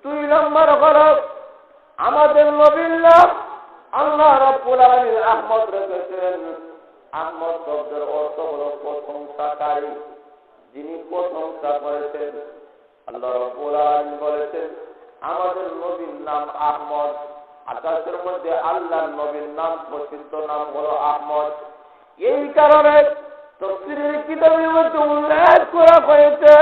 দুই নম্বর হলো আমাদের নবীর নাম আল্লাহ রাব্বুল আলামিন আহমদ রেখেছেন। আহমদ শব্দের অর্থ হলো প্রশংসাকারী, যিনি প্রশংসা করেছেন। আল্লাহ রাব্বুল আলামিন বলেছেন আমাদের নবীর নাম আহমদ। আকাশের মধ্যে আল্লাহর নবীর নাম প্রসিদ্ধ নাম হলো আহমদ। এই কারণে তাফসীরের কিতাবের মধ্যে উল্লেখ করা হয়েছে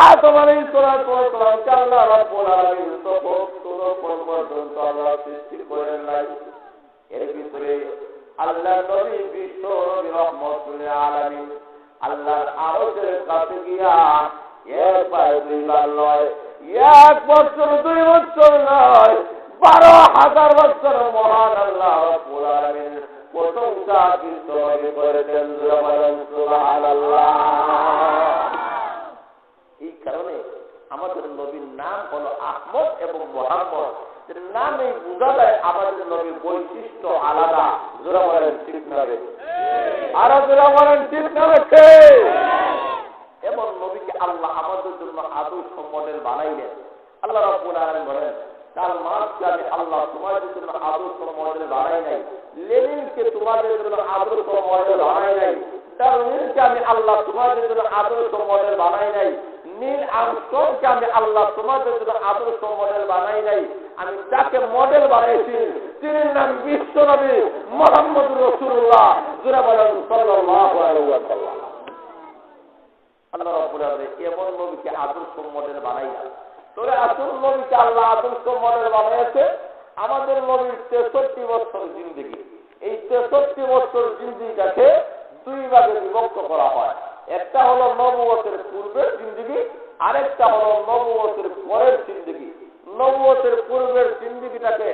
আদম আলাইহিস সালামকে আল্লাহ রাব্বুল আলামিন তখন পর্যন্ত আল্লাহ সৃষ্টি করেন নাই। এর ভিতরে আল্লাহর নবী বিশ্ব নবী রহমতুল আলামিন আল্লাহর আরশের কাছে গিয়া একবার দুইবার নয়, 1 বছর 2 বছর নয়, 12,000 বছর মহান আল্লাহ রাব্বুল আলামিন প্রশংসা কীর্তন করেছেন। সুবহানাল্লাহ। এই কারণে আমাদের নবীর নাম হলো আহমদ এবং মুহাম্মদ। এর নামে বোঝা যায় আমাদের নবীর বৈশিষ্ট্য আলাদা। জোরা বলেন ঠিক না? আরো জোরা বলেন ঠিক না? এমন নবীকে আল্লাহ আমাদের জন্য আদর্শ মডেল বানাইলেন। আল্লাহ রাব্বুল আলামিন বলেন কাল মার্কসকে আমি আল্লাহ তোমাদের জন্য আদর্শ মডেল বানাই নাই, লেনিনকে তোমাদের জন্য আদর্শ মডেল বানাই নাই, ডারউইনকে আমি আল্লাহ তোমাদের জন্য আদর্শ মডেল বানাই নাই, নীল আর্মস্ট্রংকে আমি আল্লাহ তোমাদের জন্য আদর্শ মডেল বানাই নাই। আমি যাকে মডেল বানাইছি তিনি নাম বিশ্ব নবী মুহাম্মদুর রাসূলুল্লাহ। জোরে বলেন সাল্লাল্লাহু আলাইহি ওয়াসাল্লাম। আল্লাহ রাব্বুল আলামিন এমন নবীকে আদর্শ মডেল বানাইলেন। তোরে আসল নবীকে আল্লাহ আদর্শ মডেল বানিয়েছে। আমাদের নবীর 63 বছর জিন্দেগি। এই 63 বছর জিন্দেগিটাকে 2 ভাগে বিভক্ত করা হয়। একটা হলো নবুয়তের পূর্বের জিন্দেগি, আরেকটা হলো নবুয়তের পরের জিন্দেগি। নবুয়তের পূর্বের জিন্দেগিটাকে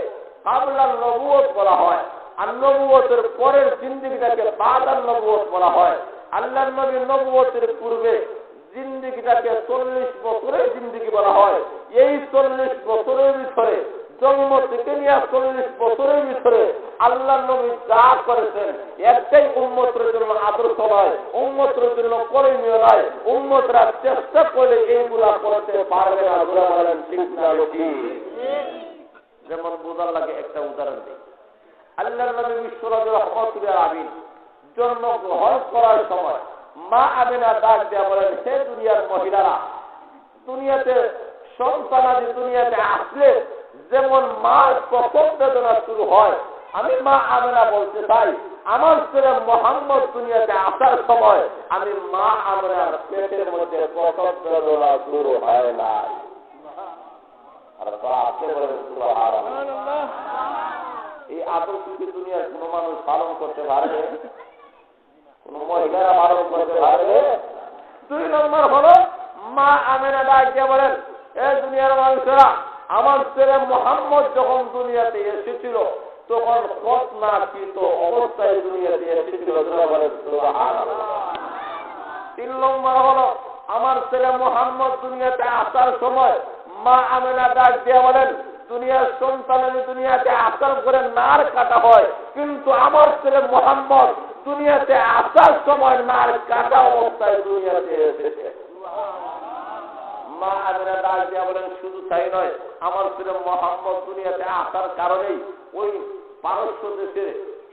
কাবলান নবুয়ত বলা হয়, আর নবুয়তের পরের জিন্দেগিটাকে বাদান নবুয়ত বলা হয়। আল্লাহর নবী নবুয়তের পূর্বে জিন্দেগিটাকে 40 বছরের জিন্দেগি বলা হয়। এই 40 বছরের ভিতরে জন্ম থেকে নিয়ে 40 বছরের ভিতরে আল্লাহ নবী যা করেছেন একটাই উম্মতের জন্য আদর্শ নয়, উম্মতের জন্য করণীয় নয়। উম্মতরা চেষ্টা করে এইগুলা করতে পারবে না। বলেন ঠিক না? যেমন বোঝার লাগে একটা উদাহরণ দিই। আল্লাহ নবী বিশ্ব নবী রহমতুল আলামিন জন্মগ্রহণ করার সময় মা আমিনা ডাক দেয়া বলেন হে দুনিয়ার মহিলারা, দুনিয়াতে সন্তানাদি দুনিয়াতে আসলে যেমন মার প্রথম বেদনা শুরু হয়, আমি মা আমিনা বলতে চাই আমার ছেলে মুহাম্মদ দুনিয়াতে আসার সময় আমি মা আমিনার পেটের মধ্যে প্রথম বেদনা শুরু হয় না। আর আপনি বলেন সুবহানাল্লাহ। এই আদর্শ কি দুনিয়ার কোনো মানুষ পালন করতে পারবে? কোন মহিলারা পালন করতে পারবে? 2 নম্বর হলো মা আমিনা ডাক দিয়ে বলেন এ দুনিয়ার মানুষেরা, আমার ছেলে মুহাম্মদ যখন দুনিয়াতে এসেছিল তখন খতনাকৃত অবস্থায় দুনিয়াতে এসেছিল। 3 নম্বর হলো আমার ছেলে মুহাম্মদ দুনিয়াতে আসার সময় মা আমিনা ডাক দিয়ে বলেন দুনিয়ার সন্তানের দুনিয়াতে আসার করে নার কাটা হয়, কিন্তু আমার ছেলে মুহাম্মদ দুনিয়াতে আসার সময় নার কাটা অবস্থায় দুনিয়াতে এসেছে। মা আমিনা ডাক দিয়া বলেন শুধু তাই নয়, আমার ছেলে মুহাম্মদ দুনিয়াতে আসার কারণেই ওই পারস্য দেশে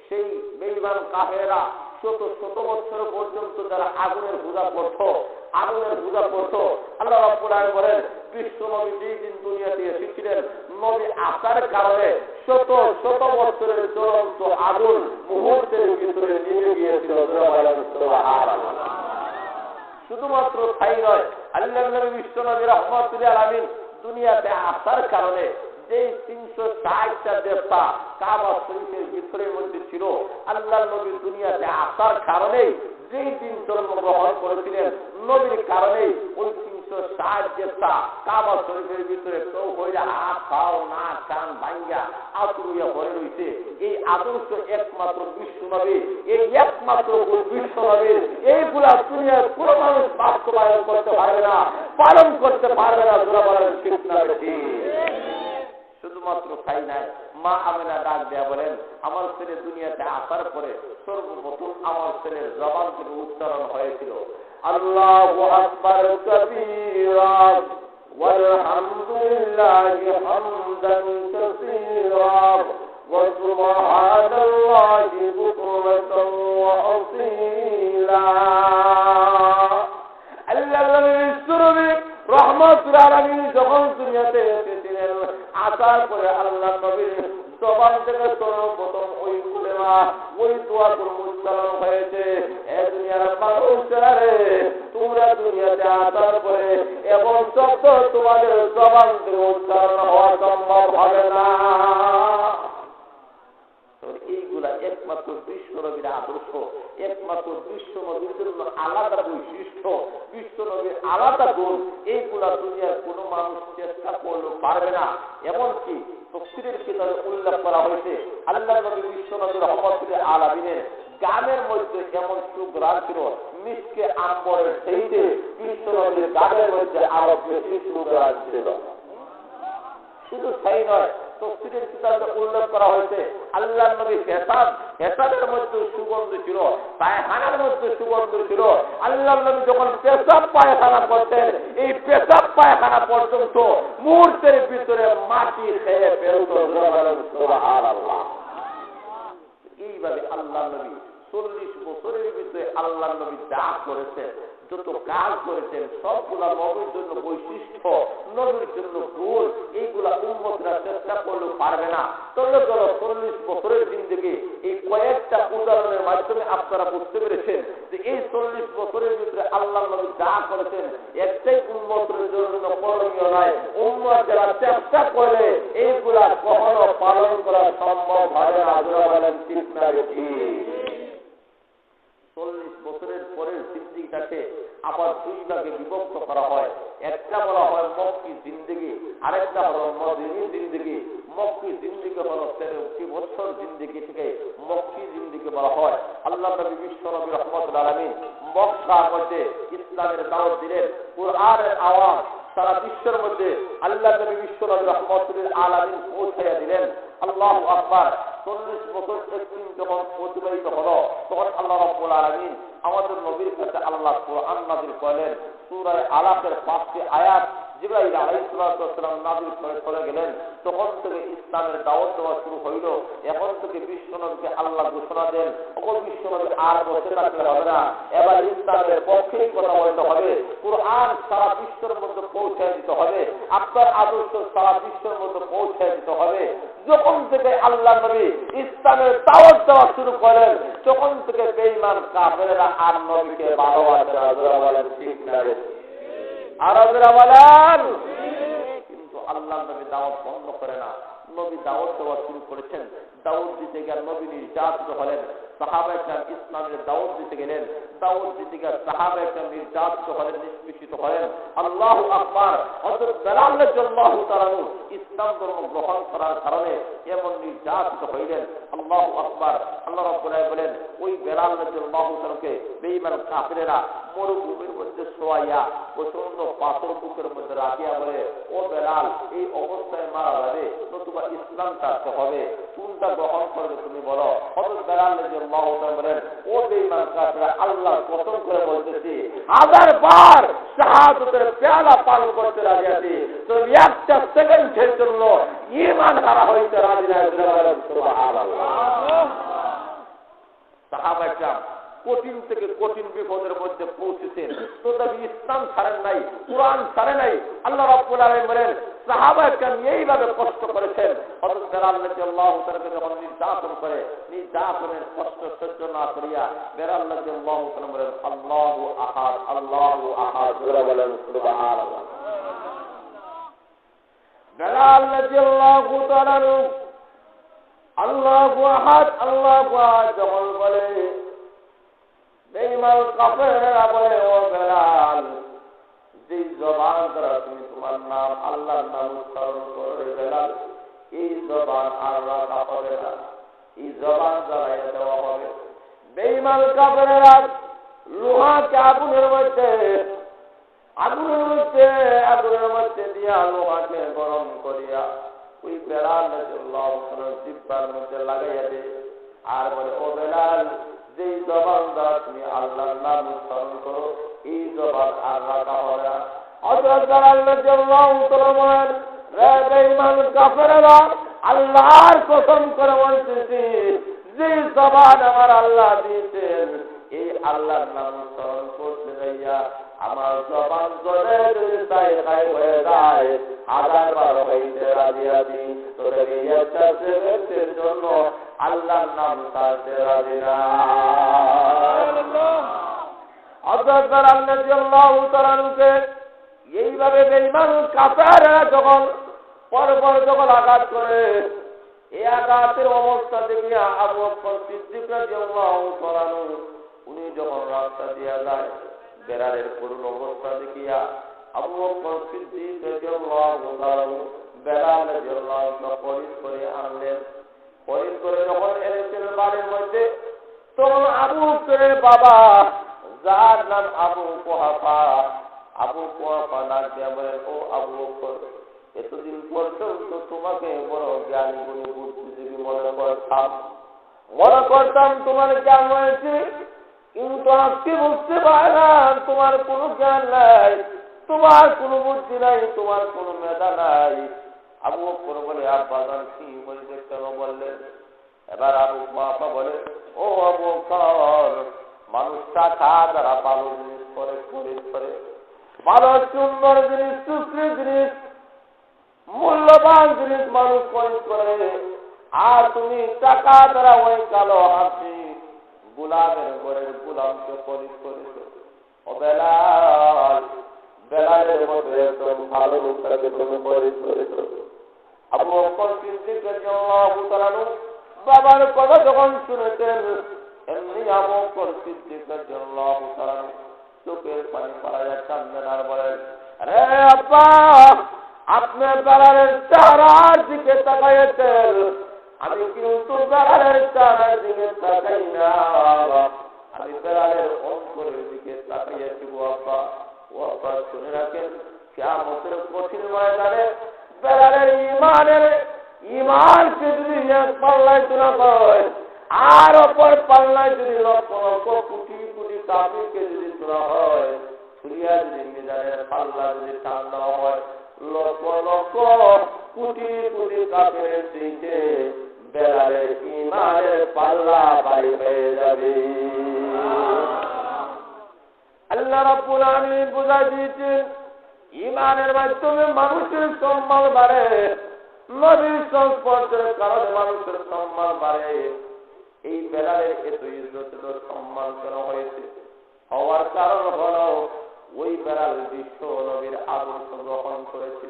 সেই বেঈমান কাফেররা শত শত বছর পর্যন্ত যারা আগুনের পূজা করতো, আল্লাহ রাব্বুল আলামিন বলেন বিশ্ব নবী যেই দিন দুনিয়াতে এসেছিলেন নবী আসার কারণে শত শত বছরের জ্বলন্ত আগুন মুহূর্তের ভিতরে নিভে গিয়েছিল। শুধুমাত্র তাই নয়, আল্লাহর নবী বিশ্ব নবী রাহমাতুল আলামিন দুনিয়াতে আসার কারণে যেই 360টা দেবতা কাবা শরীফের ভিতরের মধ্যে ছিল, আল্লাহর নবী দুনিয়াতে আসার কারণেই যেই দিন জন্মগ্রহণ করেছিলেন নবীর কারণেই ওই 360 দেবতা কাবা শরীফের ভিতরে কেউ হইলে হাত পাও নাক কান ভাঙ্গা আতুরিয়া হয়ে রয়েছে। এই আদর্শ একমাত্র বিশ্ব নবী, এই একমাত্র বিশ্ব নবীর এইগুলা দুনিয়ার কোনো মানুষ বাস্তবায়ন করতে পারবে না, পালন করতে পারবে না। জোরা বলেন ঠিক না? শুধুমাত্র তাই নাই, মা আমিনা ডাক দেয়া বলেন আমার ছেলে দুনিয়াতে আসার পরে সর্বপ্রথম আমার ছেলের জবান থেকে উচ্চারণ হয়েছিল আল্লাহু আকবার কাবীরা ওয়ালহামদুলিল্লাহি হামদান কাসীরা ওয়া সুবহানাল্লাহি বুকরাতান ওয়া আসীলা। আল্লাহর নবী রহমাতুল আলামিন যখন দুনিয়াতে এসেছিলেন, আসার পরে আল্লাহ নবীর জবান থেকে সর্বপ্রথম ওই কুলেমা, ওই দোয়াগুলো উচ্চারণ হয়েছে, এ দুনিয়ার মানুষেরা রে, তোমরা দুনিয়াতে আসার পরে এমন শব্দ তোমাদের জবান থেকে উচ্চারণ হওয়া সম্ভব হবে না। এইগুলা একমাত্র বিশ্ব নবীর আদর্শ, একমাত্র বিশ্ব নবীর জন্য আলাদা বৈশিষ্ট্য, বিশ্ব নবীর আলাদা গুণ। এইগুলা দুনিয়ার কোনো মানুষ চেষ্টা করলেও পারবে না। এমনকি তফসিরের কিতাবে উল্লেখ করা হয়েছে, আল্লাহ নবী বিশ্ব নবীর রহমতুল আলামিনের গানের মধ্যে এমন সুগ্রাণ ছিল, মিসকে আম্বরের সেইতে বিশ্ব নবীর গানের মধ্যে আরো বেশি সুগ্রাণ ছিল। শুধু তাই নয়, তফসিরের কিতাবে উল্লেখ করা হয়েছে আল্লাহ নবী পেশাবের মধ্যে সুগন্ধ ছিল, পায়খানার মধ্যে সুগন্ধ ছিল। আল্লাহ নবী যখন পেশাব পায়খানা করতেন, এই পেশাব পায়খানা পর্যন্ত মুহূর্তের ভিতরে মাটি খেয়ে ফেলত। সুবহানাল্লাহ। এইভাবে আল্লাহ নবী 40 বছরের ভিতরে আল্লাহ নবী যা করেছেন, যত কাজ করেছেন, সবগুলা নবীর জন্য বৈশিষ্ট্য, নবীর জন্য গুণ। এইগুলা উম্মতরা চেষ্টা করলেও পারবে না। তবে 40 বছরের জিন্দেগি, এই কয়েকটা উদাহরণের মাধ্যমে আপনারা বুঝতে পেরেছেন যে এই 40 বছরের ভিতরে আল্লাহ নবী যা করেছেন, একটাই উম্মতের জন্য করণীয় নয়। উম্মত যারা চেষ্টা করলে এইগুলা কখনো পালন করা সম্ভব হবে না। বলেন ঠিক না ঠিক? 40 বছরের পরের জিন্দেগিটাকে আবার দুই ভাগে বিভক্ত করা হয়। একটা বলা হয় মক্কি জিন্দেগি, আরেকটা হলো মদিনী জিন্দেগি। মক্কি জিন্দেগি হলো 13 বছর জিন্দেগি থেকে মক্কি জিন্দেগি বলা হয়। আল্লাহ নবী বিশ্ব নবী রহমতুল আলামিন মক্কার মধ্যে ইসলামের দাওয়াত দিলেন, কুরআনের আওয়াজ সারা বিশ্বের মধ্যে আল্লাহ নবী বিশ্ব নবী রহমতুল আলামিন পৌঁছাইয়া দিলেন। আল্লাহু আকবার। 40 বছর একদিন যখন অতিবাহিত হলো, তখন আল্লাহ রাব্বুল আলামিন আমাদের নবীর কাছে আল্লাহ কুরআন নাযিল করলেন। সূরা আলাকের 5টি আয়াত জিবরাইল আলাইহিস সালাম নাযিল করে চলে গেলেন। তখন থেকে ইসলামের দাওয়াত দেওয়া শুরু হইল। এখন থেকে বিশ্ব নবীকে আল্লাহ ঘোষণা দেন, সকল বিশ্ব নবী আর বসে থাকতে হবে না, এবার ইসলামের পক্ষেই কথা বলতে হবে। কুরআন সারা বিশ্বের মধ্যে পৌঁছায় দিতে হবে, আপনার আদর্শ সারা বিশ্বের মধ্যে পৌঁছায় দিতে হবে। যখন থেকে আল্লাহ নবী ইসলামের দাওয়াত দেওয়া শুরু করেন, তখন থেকে বেঈমান কাফেররা আর নবীকে ভালোবাসে না। বলেন ঠিক না? আরবরা বলেন। কিন্তু আল্লাহ নবী দাওয়াত বন্ধ করে না, নবী দাওয়াত দেওয়া শুরু করেছেন। দাওয়াত দিতে গিয়ে নবী নির্যাতিত হলেন, সাহাবায়ে কেরাম ইসলামের দাওয়াত দিতে গেলেন, দাওয়াত দিতে গিয়ে সাহাবায়ে কেরাম নির্যাতিত হলেন, নিষ্পেষিত হলেন। আল্লাহু আকবার। হযরত বেলাল রাদিয়াল্লাহু তাআলা ইসলাম ধর্ম গ্রহণ করার কারণে এমন নির্যাতিত হইলেন। আল্লাহু আকবার। আল্লাহ রাব্বুল আলামিন বলেন, ওই বেলাল রাদিয়াল্লাহু তাআলাকে বেঈমান কাফেররা মরুভূমির মধ্যে শোয়াইয়া প্রচন্ড পাথর বুকের মধ্যে রাখিয়া বলে, ও বেলাল, এই অবস্থায় মারা যাবে, নতুবা ইসলাম ছাড়তে হবে, কোনটা গ্রহণ করবে তুমি বলো। হযরত বেলাল রাদিয়াল্লাহু তাআলা বলেন, ও বেঈমান কাফেররা, আল্লাহর কসম করে বলতেছি, 1000 বার শাহাদাতের পেয়ালা পান করতে রাজি আছি, তুমি একটা সেকেন্ডের জন্য ঈমান হারা হইতে রাজি না। সুবহানাল্লাহ। সাহাবায়ে কেরাম কঠিন থেকে কঠিন বিপদের মধ্যে পৌঁছেছেন, তথাপি ইসলাম ছাড়েন নাই, কুরআন ছাড়ে নাই। আল্লাহ রাব্বুল আলামিন বলেন, সাহাবায়ে কেরাম এইভাবে কষ্ট করেছেন। হযরত বেলাল রাদিয়াল্লাহু তাআলা যখন নির্যাতন করে, নির্যাতনের কষ্ট সহ্য না করিয়া বেলাল রাদিয়াল্লাহু তাআলা বলেন, আল্লাহু আহাদ, আল্লাহু আহাদ। বলেন সুবহানাল্লাহ। বেলাল রাদিয়াল্লাহু তাআলা আল্লাহু আহাদ, আল্লাহু আহাদ যখন বলে, বেঈমান কাফেররা বলে, ও বেলাল, যে জবান দ্বারা তুমি তোমার নাম আল্লাহর নাম উচ্চারণ করো বেলাল, এই জবান আর রাখা হবে না, এই জবান জ্বালাইয়া দেওয়া হবে। বেঈমান কাফেররা লোহাকে আগুনের মধ্যে দিয়া লোহাকে গরম করিয়া ওই বেলাল রাদিয়াল্লাহু তাআলার জিহ্বার মধ্যে লাগাইয়া দেয়, আর বলে, ও বেলাল, যেই জবান দ্বারা তুমি আল্লাহর নাম উচ্চারণ করো, এই জবান আর রাখা হবে না। হযরত বেলাল রাদিয়াল্লাহু তাআলা বলেন, রে বেঈমান কাফেররা, আল্লাহর কসম করে বলতেছি, যে জবান আমার আল্লাহ দিয়েছেন, এই আল্লাহর নাম স্মরণ করতে যাইয়া আমার জবান জলে যদি তাই খাই হয়ে যায়, 1000 বার হইতে রাজি আছি, তোদের এই একটা সেকেন্ডের জন্য আল্লাহর নাম ছাড়তে রাজি না। হযরত বেলাল রাদিয়াল্লাহু তাআলা আনহুকে এইভাবে বেঈমান কাফেররা যখন পরপর যখন আঘাত করে, এই আঘাতের অবস্থা দেখিয়া আবু বকর সিদ্দিক রাদিয়াল্লাহু তাআলা উনি যখন রাস্তা দিয়া যায়, বেলালের করুণ অবস্থা দেখিয়া আবু বকর সিদ্দিক রাদিয়াল্লাহু তাআলা বেলাল রাদিয়াল্লাহু তাআলা পরিত করে আনলেন। পরিত করে যখন এনেছেন বাড়ির মধ্যে, তখন আবু বকরের বাবা, যার নাম আবু কুহাফা, আবু কুহাফা ডাক দিয়া বলেন, ও আবু বকর, এতদিন পর্যন্ত তোমাকে বড় জ্ঞানী গুণী বুদ্ধিজীবী মনে করতাম তোমার জ্ঞান হয়েছে, কিন্তু আজকে বুঝতে পারলাম তোমার কোনো জ্ঞান নাই, তোমার কোনো বুদ্ধি নাই, তোমার কোনো মেধা নাই। আবু বকর বলে, আব্বাজান কি হয়েছে, কেন বললেন? এবার আবু কুহাফা বলে, ও আবু বকর, মানুষ টাকা দ্বারা ভালো জিনিস করে, খরিদ করে, ভালো সুন্দর জিনিস, সুশ্রী জিনিস, মূল্যবান জিনিস মানুষ খরিদ করে, আর তুমি টাকা দ্বারা ওই কালো হাসি গোলামের ঘরের গোলামকে খরিদ করেছ। ও বেলাল, বেলালের মধ্যে একদম ভালো লোকটাকে তুমি খরিদ করেছ। আবু বকর সিদ্দিক রাদিয়াল্লাহু তাআলা বাবার কথা যখন শুনেছেন, এমনি আবু বকর সিদ্দিক রাদিয়াল্লাহু তাআলা চোখের পানি পড়ায় কান্দেন আর বলেন, আরে আব্বা, আপনি বেলালের চেহারার দিকে তাকাইয়েছেন, আমি কিন্তু বেলালের চেহারার দিকে তাকাই না, আমি বেলালের অন্তরের দিকে তাকাইয়েছি। ও আব্বা, ও আব্বা, শুনে রাখেন, কিয়ামতের কঠিন ময়দানে বেলালের ইমানকে যদি এক পাল্লায় তোলা হয়, আর অপর পাল্লায় যদি লক্ষ লক্ষ কোটি কোটি কাফিরকে যদি তোলা হয়, সুরিয়া যদি মিজানের পাল্লা যদি টান দেওয়া হয়, লক্ষ লক্ষ কোটি কোটি কাফিরের দিকে বেলালের ইমানের পাল্লা ভারী হয়ে যাবে। আল্লাহ রাব্বুল আলামিন বুঝাই দিয়েছেন, ইমানের মাধ্যমে মানুষের সম্মান বাড়ে, নবীর সংস্পর্শের কারণে মানুষের সম্মান বাড়ে। এই বেলালের এত ইজ্জত, এত সম্মান কেন হয়েছে? হওয়ার কারণ হলো ওই বেলাল বিশ্ব নবীর আদর্শ গ্রহণ করেছে,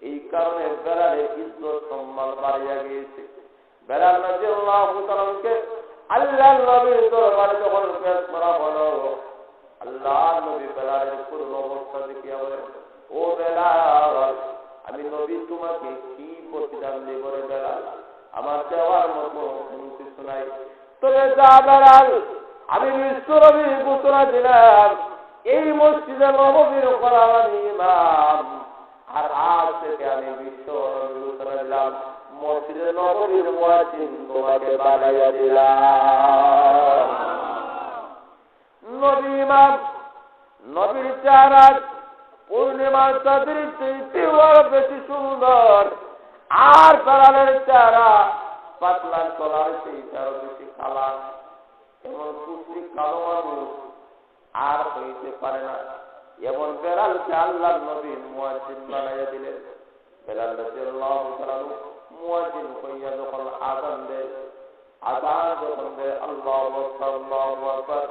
এই কারণে বেলালের ইজ্জত সম্মান বাড়িয়া গিয়েছে। বেলাল রাদিয়াল্লাহু তাআলাকে আল্লাহ নবীর দরবারে যখন পেশ করা হলো, আল্লাহ নবী বেলালের পুরো অবস্থা দেখিয়া বলেন, ও বেলাল, আমি নবী তোমাকে কি প্রতিদান দেব রে বেলাল? আমার দেওয়ার মতো কোনো কিছু নাই। তবে যা বেলাল, আমি বিশ্ব নবীর ঘোষণা দিলাম, এই মসজিদে নববীর উপর আমি ইমাম, আর আজ থেকে আমি বিশ্ব নবীর ঘোষণা দিলাম, মসজিদে নববীর মুয়াজ্জিন তোমাকে বানাইয়া দিলাম। নবী ইমাম, নবীর চেহারা পূর্ণিমার চাঁদের চেয়ে বেশি সুন্দর, আর বেলালের চেহারা পাতলা কলার চেয়ে আরো বেশি কালা। এমন কুচি কালো মানুষ আর হইতে পারে না। এমন বেলালকে আল্লাহ নবী মুয়াজ্জিন বানাইয়া দিলেন। বেলাল রাদিয়াল্লাহু তাআলা মুয়াজ্জিন হইয়া যখন আযান দেয়, আযান যখন দেয়, আল্লাহু আকবার, আল্লাহু আকবার,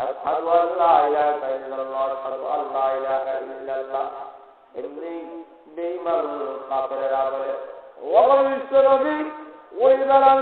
আশহাদু আল্লা ইলাহা ইল্লাল্লাহ, আশহাদু আল্লা ইলাহা ইল্লাল্লাহ, এমনি বেঈমান কাফেররা বলে, ও বিশ্ব নবী, ওই বেলাল